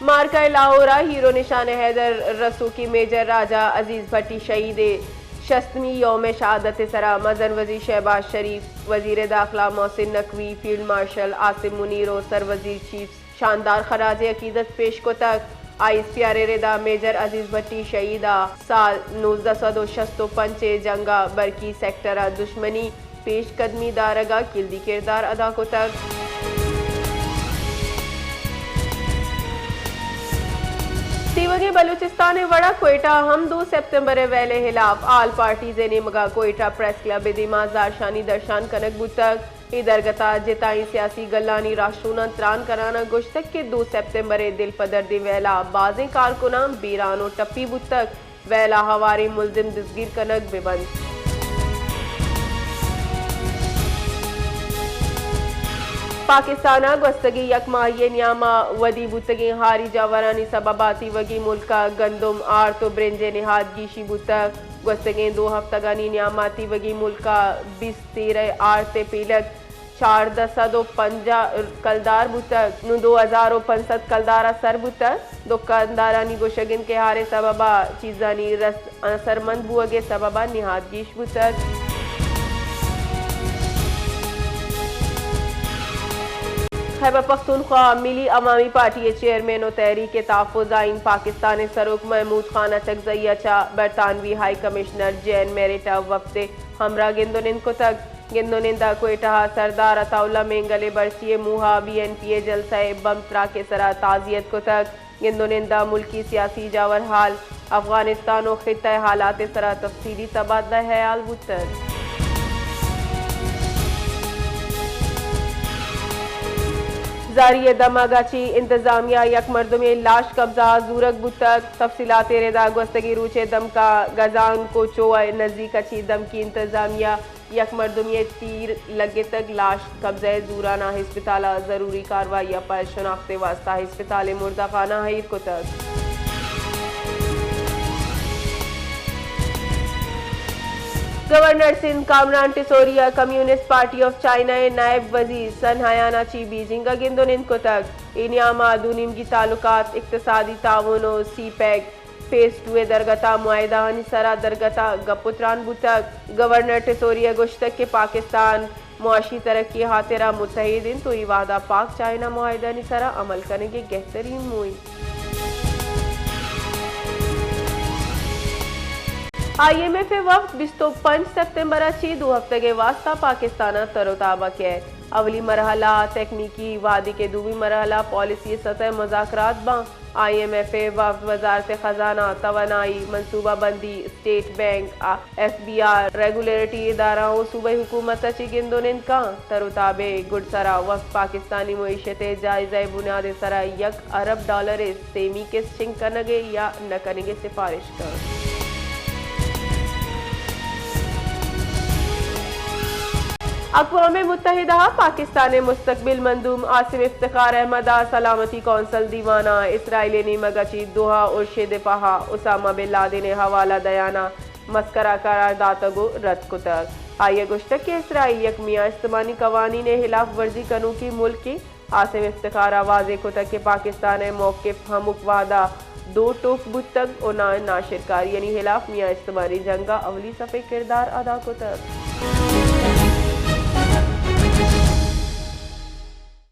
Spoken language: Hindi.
मार्का लाहौरा हीरो निशान हैदर रसू की मेजर राजा अजीज भट्टी शहीद शस्तमी यौम शहादत सरा मजन वजीर शहबाज शरीफ, वजीर दाखिला मोहसिन नकवी, फील्ड मार्शल आसिम मुनीर और सर वजीर चीफ शानदार खराज अकीदत पेश को तक आइस प्यारे रेदा मेजर अजीज भट्टी शहीदा साल 1965 जंगा बरकी सेक्टर दुश्मनी पेश कदमी दारगा किल्दी किरदार अदा को तक तीवगे बलूचिस्तान वड़ा कोयटा हम 2 सितंबर वेले हिलाफ आल पार्टी जेने मगा कोयटा प्रेस क्लब दिमा जारशानी दर्शान कनक बुतक इदरगता जिताई सियासी गल्लानी राष्ट्रूना त्रान कराना गुश्तक के 2 सितंबर दिल पदर दी वेला बाजें कारकुना बीरानो टप्पी बुतक वेला हवारी मुलजिम दस्तगीर कनक बेबंद पाकिस्तान गस्तगी यकमाही न्यामा वदी बुतगी हारी जावरानी सबबाती वगी मुल्का गंदुम आर तो ब्रेंजे निहाद गीशी बुतक गस्तगे 2 हफ्तगानी न्यामाती वगी मुल्का 20-13 आर ते पीलक 4-10-50 कलदार बुतक नु 2065 कलदारा सर बुतक दुकानदारानी गोशगिन के हारे सबबा चीजानी रस असरमंद बुअगे सबबा निहाद गीश बुतक खैबर पख्तूनख्वा मिली अवामी पार्टी चेयरमैन और तहरीक तहफ़्फ़ुज़ आइन पाकिस्तान सरुक महमूद खान अचकज़ई चा बरतानवी हाई कमिश्नर जैन मेरिटा वफ्द हमरा गिंदोनिंद को तक गिंदोनिंदा कोयटा सरदार अताउल्ला मेंगले बरसी मुहा BNPA जलसा बम त्रा के सरा ताज़ियत को तक गिंदोनिंदा मुल्की सियासी जावर हाल अफगानिस्तान और खित्ता हालात सरा तफसीली तबादला ख्याल बुतर जारी दमागाची इंतजामिया यक मर्दुम लाश कब्जा जूरक बुतक तफसीलात रेदा गोस्तगी रूचे दम का गजान को चोआ नजदीक अच्छी दम की इंतजामिया यक मर्दुम तीर लगे तक लाश कब्जा जूराना हिस्पताल जरूरी कार्रवाई पर शनाख्ते वास्ता हिस्पताल मुर्दा खाना हईर को तक governor Sindh Kamran Tessori communist party of China नायब वजीर सनहायाना ची बीजिंग गिंदोनिंद को तक इनियामा दूनिमगी ताल्लुकात इक्तसादी ताउन और CPEC फेज 2 दरगता मुआहिदा सरा दरगता गपुत्रान बुतक गवर्नर टिसोरिया गुश्तक के पाकिस्तान मुआशी तरक्की हाथिरा मुतहिदीन तो वादा पाक चाइना मुआहिदा सरा अमल करने के बेहतरीन मुई IMF वक्त 25 सितंबर 2 हफ्ते के वास्ता पाकिस्तान तरोताबा के अवली मरहला तकनीकी वादी के दूसरी मरहला पॉलिसी सतह मुज़ाकरात बा IMF वक्त वजारत खजाना तवानाई मनसूबा बंदी स्टेट बैंक FBR रेगुलेटरी इदाराओं सूबाई हुकूमत ची गिंदोनिंद का तरोताबे गुडसरा वक्त पाकिस्तानी मईशत जायजा बुनियाद सरा $1 अरब सेमी के शिंग कनगे या न कनेगे सिफारिश कर अक़वाम मुत्तहिदा पाकिस्तान मुस्तकबिल मंदूम आसिम इफ्तिखार अहमद सलामती कौंसल दीवाना इसराइली मगची दोहा उर्शे दिफाहा उसामा बिन लादेन हवाला दयाना मस्करा करारदातगो रद्द को तक आइए गुश्तक के इसराइल यकमिया इस्तेमाली कवानीन हिलाफ वर्जी कनू की मुल्क की आसिम इफ्तिखार आवाज़ को तक के पाकिस्तान मौक़िफ़ हमुक वादा 2 टोक बुतक और नाशिरकारी यानी हिलाफ मियाँ इस्तेमाली जंगा अवली सफ़े किरदार अदा को तक